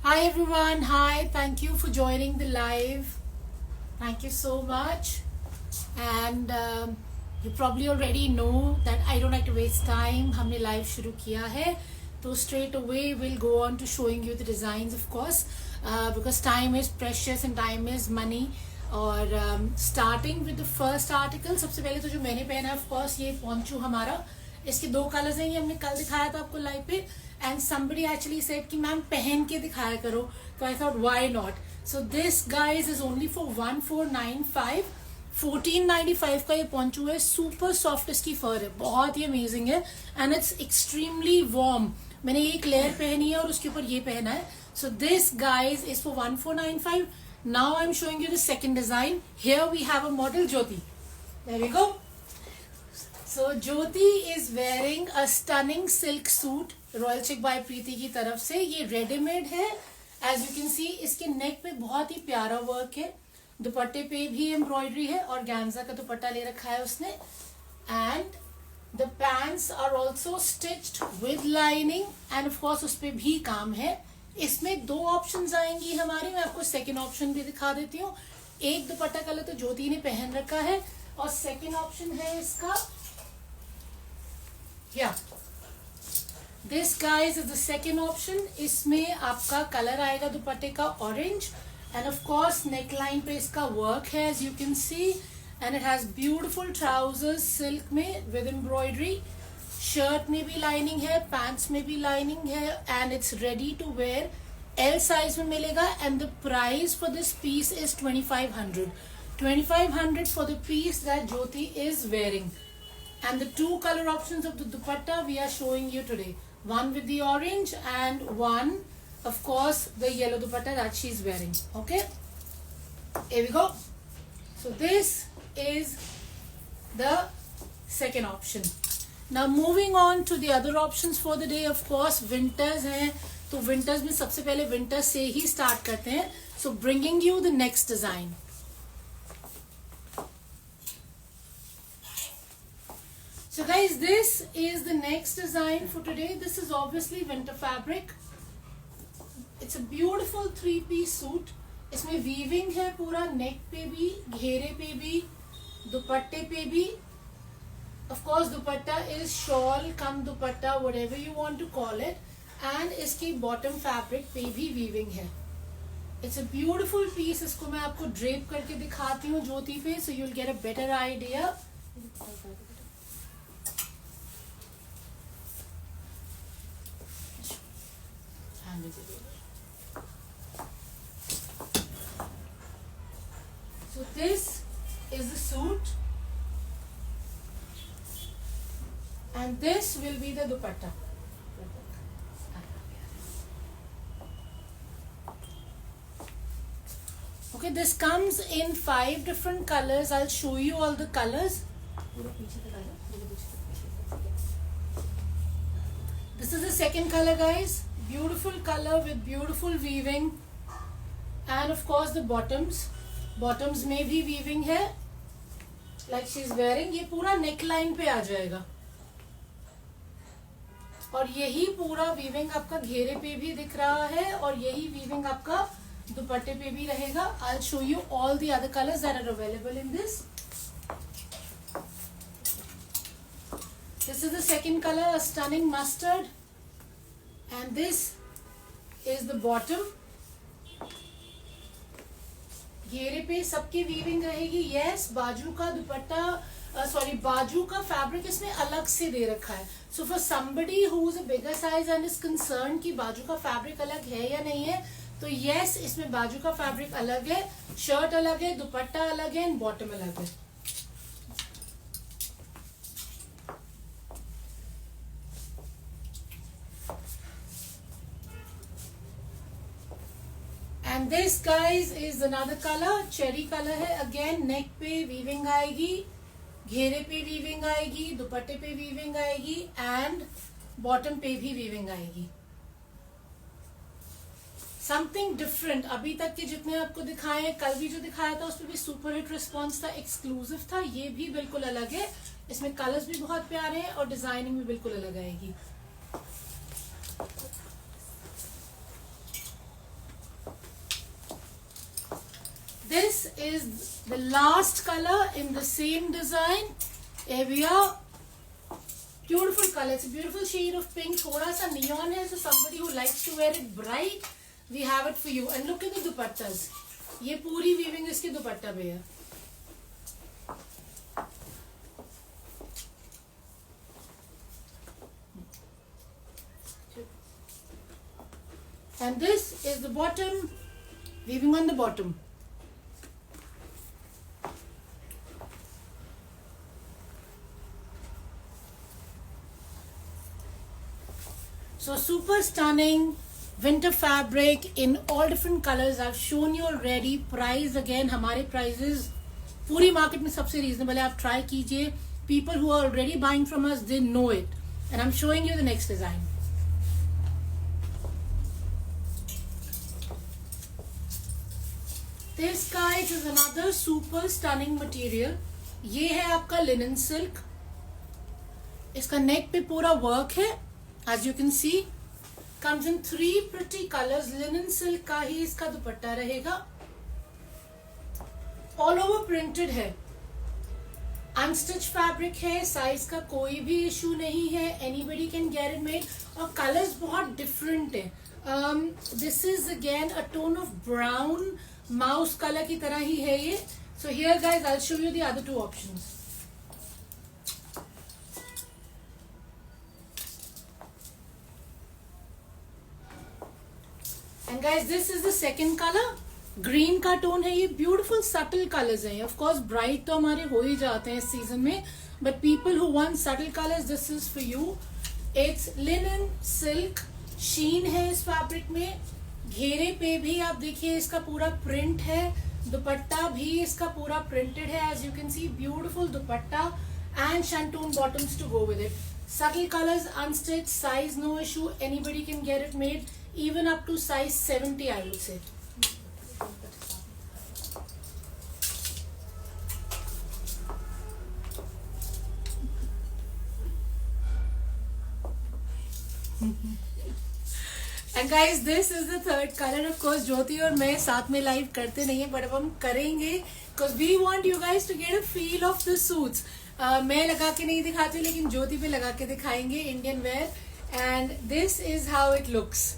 Hi everyone, hi, thank you for joining the live. Thank you so much. And you probably already know that I don't like to waste time. हमने live शुरू किया है तो straight away we'll go on to showing you the designs of course because time is precious and time is money. और starting with the first article, सबसे पहले तो जो मैंने पहना है of course ये पोंचू हमारा, इसके दो कलर्स हैं, ये हमने कल दिखाया था आपको लाइव पे एंड somebody actually said कि मैम पहन के दिखाया करो, तो I thought why not. So this guys is only for 1495. 1495 का ये पोंचू है, सुपर सॉफ्ट इसकी फर है, बहुत ही अमेजिंग है एंड इट्स एक्सट्रीमली वार्म. मैंने ये एक लेयर पहनी है और उसके ऊपर ये पहना है. So this guys is for 1495. Now I am showing you the second design. Here we have a model Jyoti. There we go. So Jyoti is wearing a stunning silk suit, Royal Chic by प्रीति की तरफ से. ये readymade है. As you can see, इसके नेक पे बहुत ही प्यारा work है, दुपट्टे पे भी एम्ब्रॉयडरी है और गैंजा का दुपट्टा ले रखा है उसने. And the pants are also stitched with lining and of course उस पर भी काम है. इसमें दो ऑप्शंस आएंगी हमारी. मैं आपको सेकेंड ऑप्शन भी दिखा देती हूँ. एक दुपट्टा कलर तो ज्योति ने पहन रखा है और सेकेंड ऑप्शन है इसका. Yeah, this guys is the second option. इसमें आपका कलर आएगा दुपट्टे का orange and of course neck line पे इसका वर्क है as you can see, and it has beautiful trousers silk में with embroidery. शर्ट में भी लाइनिंग है, पैंट्स में भी लाइनिंग है and it's ready to wear. L size में मिलेगा and the price for this piece is 2500. 2500 for the piece that Jyoti is wearing. And the two color options of the dupatta we are showing you today. One with the orange and one, of course, the yellow dupatta that she's wearing. Okay? Here we go. So this is the second option. Now moving on to the other options for the day. Of course, winters हैं, तो winters में सबसे पहले winter से ही start करते हैं. So bringing you the next design. So guys, this is the next design for today. This is obviously winter fabric. It's a beautiful 3-piece suit. इसमें weaving है पूरा, neck पे भी, घेरे पे भी, दुपट्टे पे भी. Of course, dupatta is shawl come dupatta, whatever you want to call it. And इसकी bottom fabric पे भी weaving है. It's a beautiful piece. इसको मैं आपको drape करके दिखाती हूँ ज्योति पे, so you'll get a better idea. So this is the suit and this will be the dupatta. Okay, this comes in 5 different colors. I'll show you all the colors. This is the second color, guys. Beautiful color with beautiful weaving. And of course the bottoms में भी weaving है like she's wearing. ये पूरा neck line पे आ जाएगा और यही पूरा weaving आपका घेरे पे भी दिख रहा है और यही weaving आपका दुपट्टे पे भी रहेगा. I'll show you all the other colors that are available in this. This is the second color, a stunning mustard. And this is the bottom. घेरे पे सबकी वीविंग रहेगी. यस, बाजू का दुपट्टा बाजू का फैब्रिक इसमें अलग से दे रखा है. So for somebody who is a bigger size and is concern कि बाजू का फैब्रिक अलग है या नहीं है, तो यस, इसमें बाजू का फैब्रिक अलग है, शर्ट अलग है, दुपट्टा अलग है एंड बॉटम अलग है. And this guys is another color, cherry color है. Again neck पे weaving आएगी, घेरे पे weaving आएगी, दुपट्टे पे weaving आएगी and bottom पे भी weaving आएगी. Something different. अभी तक के जितने आपको दिखाए, कल भी जो दिखाया था उसमें भी सुपर हिट रिस्पॉन्स था, एक्सक्लूसिव था. ये भी बिल्कुल अलग है. इसमें कलर्स भी बहुत प्यारे हैं और डिजाइनिंग भी बिल्कुल अलग आएगी. This is the last color in the same design. Here we are. Beautiful color. It's a beautiful shade of pink. थोड़ा सा neon है, so somebody who likes to wear it bright, we have it for you. And look at the dupattas. ये पूरी weaving इसके दुपट्टा पे है. And this is the bottom, weaving on the bottom. So super stunning winter fabric in all different colors. I've shown you already. Price again, हमारे prices पूरी market में सबसे reasonable है. आप try कीजिए. People who are already buying from us, they know it. And I'm showing you the next design. This guys is another super stunning material. ये है आपका linen silk. इसका neck पे पूरा work है. As you can see, comes in 3 pretty colors. Linen silk का ही इसका दुपट्टा रहेगा. All over printed है. Unstitched fabric है. Size का कोई भी issue नहीं है. Anybody can get it made. और colors बहुत different है. This is again a tone of brown, mouse color की तरह ही है ये. So here guys, I'll show you the other 2 options. And guys, this is the second color. Green का tone है ये. Beautiful subtle colors हैं. Of course, bright तो हमारे हो ही जाते हैं इस सीजन में. But people who want subtle colors, this is for you. It's linen silk. Sheen है इस फैब्रिक में. घेरे पे भी आप देखिए इसका पूरा प्रिंट है. दुपट्टा भी इसका पूरा प्रिंटेड है. As you can see, beautiful dupatta and shantung bottoms to go with it. Subtle colors, unstitched, size no issue. Anybody can get it made. Even up to size 70, I would say. And guys, this is the third color. Of course, Jyoti और मैं साथ में live करते नहीं हैं, but अब हम करेंगे because we want you guys to get a feel of the suits. मैं लगा के नहीं दिखाती हूँ, लेकिन ज्योति पे लगा के दिखाएंगे Indian wear. And this is how it looks.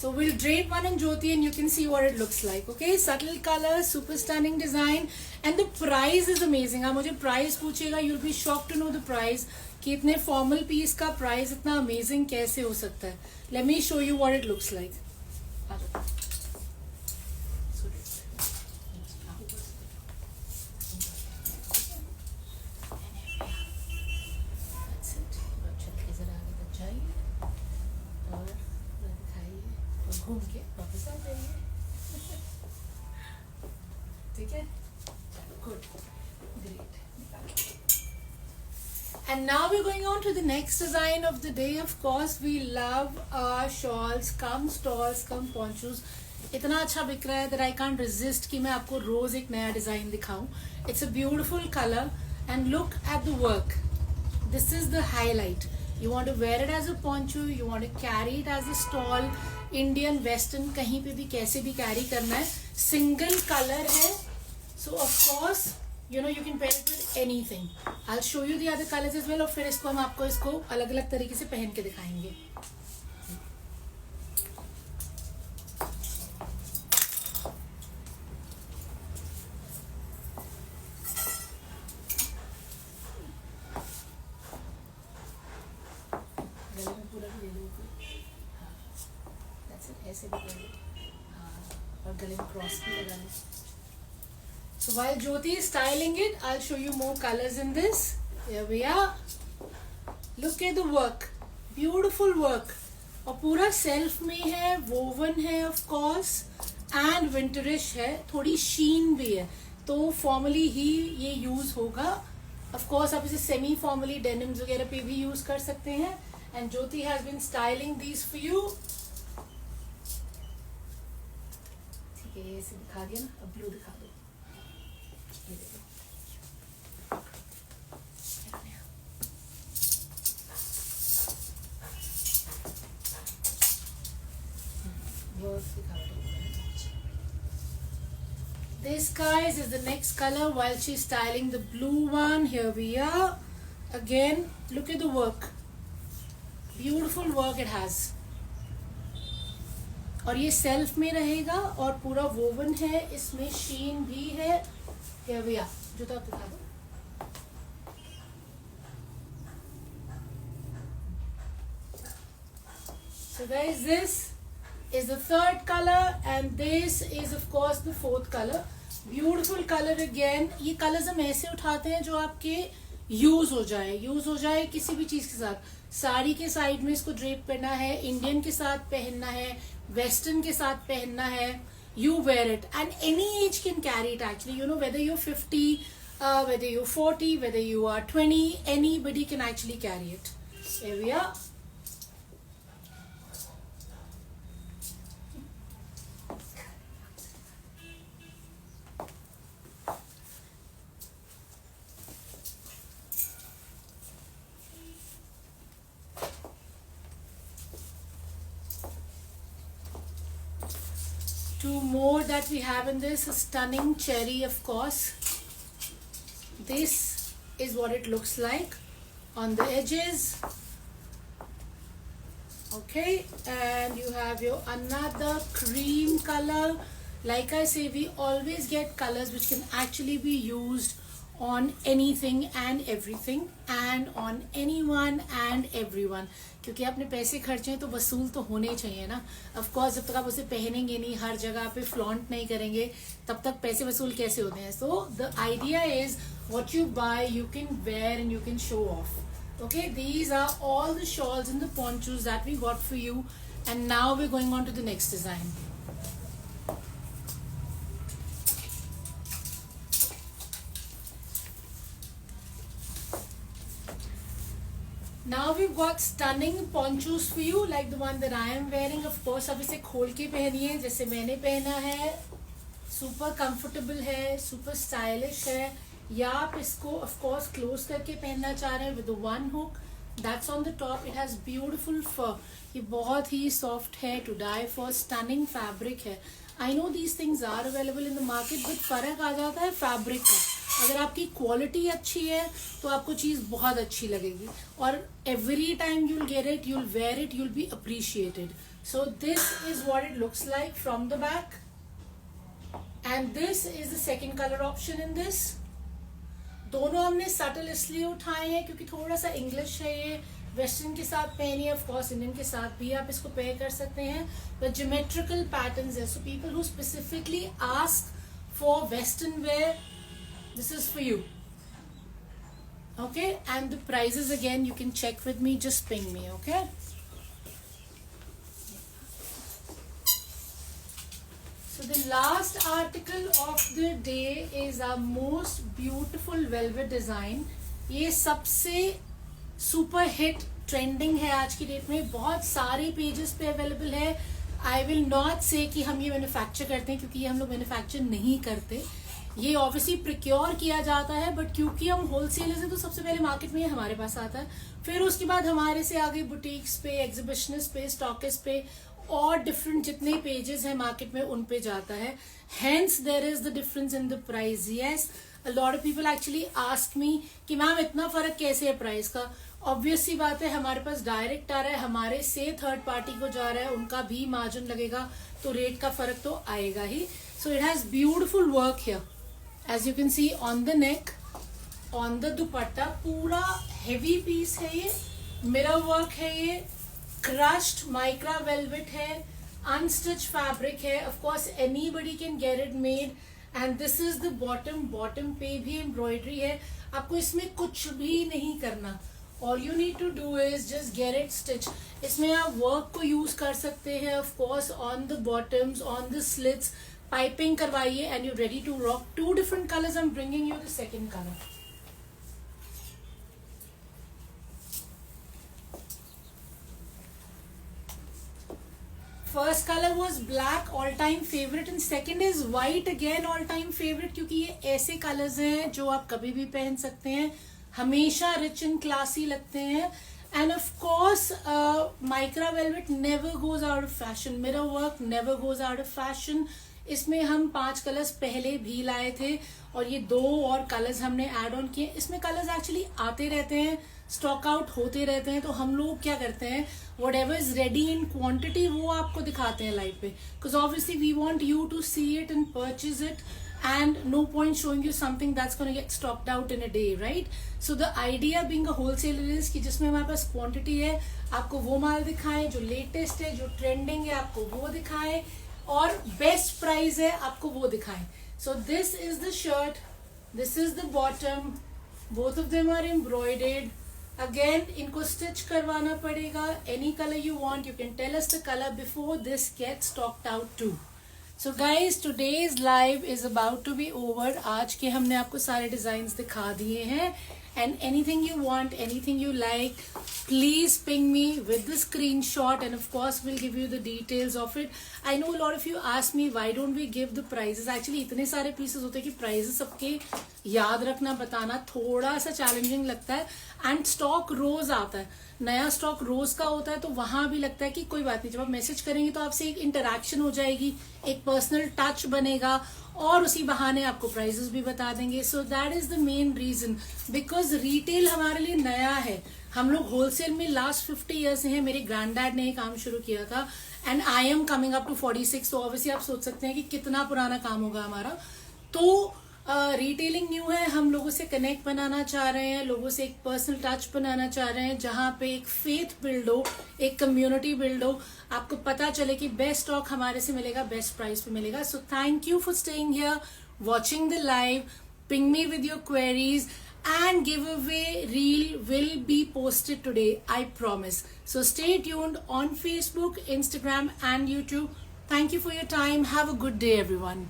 So we'll drape one in Jyoti and you can see what it looks like. Okay, subtle color, super stunning design, and the price is amazing. आप मुझे price पूछेगा, you'll be shocked to know the price. कि इतने formal piece का price इतना amazing कैसे हो सकता है? Let me show you what it looks like. घूम के वापस आ जाइए. ठीक है, good, great. And now we're going on to the next design of the day. Of course, we love our shawls, come stalls, come ponchos. इतना अच्छा बिक रहा है that I can't resist कि मैं आपको रोज एक नया डिजाइन दिखाऊं. It's a beautiful color and look at the work. This is the highlight. You want to wear it as a poncho, you want to carry it as a stall, Indian, Western, कहीं पे भी कैसे भी carry करना है. Single color है, so of course, you know, you can pair it with anything. I'll show you the other colors as well, और फिर इसको हम आपको इसको अलग अलग तरीके से पहन के दिखाएंगे. ऐसे भी कर लो और गले में क्रॉस भी लगा लो. So while Jyoti is styling it, I'll show you more colors in this. Here we are. Look at the work, beautiful work. और पूरा सेल्फ में है, woven है of course, and winterish है, थोड़ी sheen भी है. तो फॉर्मली ही ये यूज होगा. Of course आप इसे सेमी फॉर्मली डेनिम्स वगैरह पे भी यूज कर सकते हैं. And Jyoti has been styling these for you. ये ऐसे दिखा दिया ना, अब ब्लू दिखा दो. ये देखो, वर्क दिखा दो. This, guys, is the next color while she's styling the blue one. Here we are. Again, look at the work. Beautiful work it has. और ये सेल्फ में रहेगा और पूरा वोवन है, इसमें शीन भी है. Here we are. जूता दिखा दो. So guys, this is the third color and this is of course the fourth color. Beautiful color again. ये कलर्स हम ऐसे उठाते हैं जो आपके यूज हो जाए किसी भी चीज के साथ. साड़ी के साइड में इसको ड्रेप करना है, इंडियन के साथ पहनना है, वेस्टर्न के साथ पहनना है. You wear it and any age can carry it actually. You know, whether you're 50, whether you're 40, whether you are 20, anybody can actually carry it. Here we are. Two more that we have in this, a stunning cherry, of course. This is what it looks like on the edges. Okay, and you have your another cream color. Like I say, we always get colors which can actually be used on anything and everything and on anyone and everyone. क्योंकि आपने पैसे खर्चे हैं तो वसूल तो होने ही चाहिए ना. ऑफ कोर्स जब तक आप उसे पहनेंगे नहीं, हर जगह पे फ्लॉन्ट नहीं करेंगे, तब तक पैसे वसूल कैसे होते हैं. So the idea is what you buy you can wear and you can show off. Okay, these are all the shawls and the ponchos that we got for you, and now we're going on to the next design. Now we've got stunning ponchos for you, like the one that I am wearing. Of course, अब इसे खोल के पहनिए जैसे मैंने पहना है. Super comfortable है, super stylish है. या आप इसको of course close करके पहनना चाह रहे हैं with the one hook that's on the top. It has beautiful fur. ये बहुत ही soft है, to die for. Stunning fabric है. I know these things are available in the market, but फर्क आ जाता है फैब्रिक का. अगर आपकी क्वालिटी अच्छी है तो आपको चीज बहुत अच्छी लगेगी, और every time you'll get it, you'll wear it, you'll be appreciated. So this is what it looks like from the back, and this is the second color option in this. दोनों हमने सटल इसलिए उठाए हैं क्योंकि थोड़ा सा English है. ये वेस्टर्न के साथ पहनिए, ऑफ कोर्स इंडियन के साथ भी आप इसको पेयर कर सकते हैं. बट ज्योमेट्रिकल पैटर्न्स है, so people who specifically ask for western wear, this is for you. Okay, and the prices again you can check with me, just ping me. Okay, so the last article of the day is our most beautiful velvet design. ये सबसे super hit trending है आज की date में, बहुत सारे pages पे available है. आई विल नॉट से कि हम ये मैन्युफैक्चर करते हैं, क्योंकि ये हम लोग मैन्युफैक्चर नहीं करते. ये ऑब्वियसली प्रिक्योर किया जाता है, बट क्योंकि हम होलसेलर हैं तो सबसे पहले मार्केट में ये हमारे पास आता है. फिर उसके बाद हमारे से आगे बुटीक्स पे, एग्जीबिशनिस्ट पे, स्टॉकिस्ट पे और डिफरेंट जितने पेजेस हैं मार्केट में उन पे जाता है. Hence there is the difference in the price. Yes, a lot of people actually ask me कि मैम इतना फर्क कैसे है प्राइस का. ऑब्वियस सी बात है, हमारे पास डायरेक्ट आ रहा है, हमारे से थर्ड पार्टी को जा रहा है, उनका भी मार्जिन लगेगा, तो रेट का फर्क तो आएगा ही. So it has beautiful work here, as you can see on the neck, on the dupatta. पूरा heavy piece है ये, mirror work है ये, crushed micra velvet है, unstitched fabric है. of course anybody can get it made, and this is the bottom. bottom पे भी embroidery है. आपको इसमें कुछ भी नहीं करना. all you need to do is just get it stitched. इसमें आप work को use कर सकते हैं of course on the bottoms, on the slits. Piping करवाइए and you ready to rock. Two different colours. I am bringing you the second colour. First colour was black, all time favourite, and second is white, again all time favourite, क्योंकि ये ऐसे colours हैं जो आप कभी भी पहन सकते हैं, हमेशा रिच एंड क्लासी लगते हैं. And of course, micra velvet never goes out of fashion. Mirror work never goes out of fashion. इसमें हम 5 कलर्स पहले भी लाए थे और ये 2 और कलर्स हमने ऐड ऑन किए. इसमें कलर्स एक्चुअली आते रहते हैं, स्टॉक आउट होते रहते हैं, तो हम लोग क्या करते हैं, whatever is ready in quantity वो आपको दिखाते हैं लाइव पे, because obviously we want you to see it and purchase it, and no point showing you something that's going to get stocked out in a day, right? So the idea being a wholesaler is कि जिसमें हमारे पास quantity है, आपको वो माल दिखाएं जो latest है, जो trending है, आपको वो दिखाएं, और best price है, आपको वो दिखाएं. So this is the shirt, this is the bottom, both of them are embroidered. Again, इनको stitch करवाना पड़ेगा. Any color you want, you can tell us the color before this gets stocked out too. So guys, today's live is about to be over. आज के हमने आपको सारे designs दिखा दिए हैं, and anything you want, anything you like, please ping me with the screenshot, and of course we'll give you the details of it. I know a lot of you ask me why don't we give the prices. Actually इतने सारे pieces होते हैं कि prices सबके याद रखना, बताना थोड़ा सा चैलेंजिंग लगता है, एंड स्टॉक रोज आता है, नया स्टॉक रोज का होता है, तो वहां भी लगता है कि कोई बात नहीं, जब आप मैसेज करेंगे तो आपसे एक इंटरेक्शन हो जाएगी, एक पर्सनल टच बनेगा, और उसी बहाने आपको प्राइसेस भी बता देंगे. So that is the main reason, because retail हमारे लिए नया है. हम लोग होलसेल में लास्ट 50 ईयर्स हैं. मेरे ग्रैंड डैड ने ये काम शुरू किया था, and I am coming up to 46. तो ऑब्वियसली आप सोच सकते हैं कि कितना पुराना काम होगा हमारा. तो रिटेलिंग न्यू है, हम लोगों से कनेक्ट बनाना चाह रहे हैं, लोगों से एक पर्सनल टच बनाना चाह रहे हैं, जहां पे एक फेथ बिल्ड हो, एक कम्युनिटी बिल्ड हो, आपको पता चले कि बेस्ट स्टॉक हमारे से मिलेगा, बेस्ट प्राइस पे मिलेगा. So thank you for staying here, watching the live, ping me with your queries, and giveaway reel will be posted today, I promise. So stay tuned on Facebook, Instagram and YouTube. Thank you for your time. Have a good day everyone.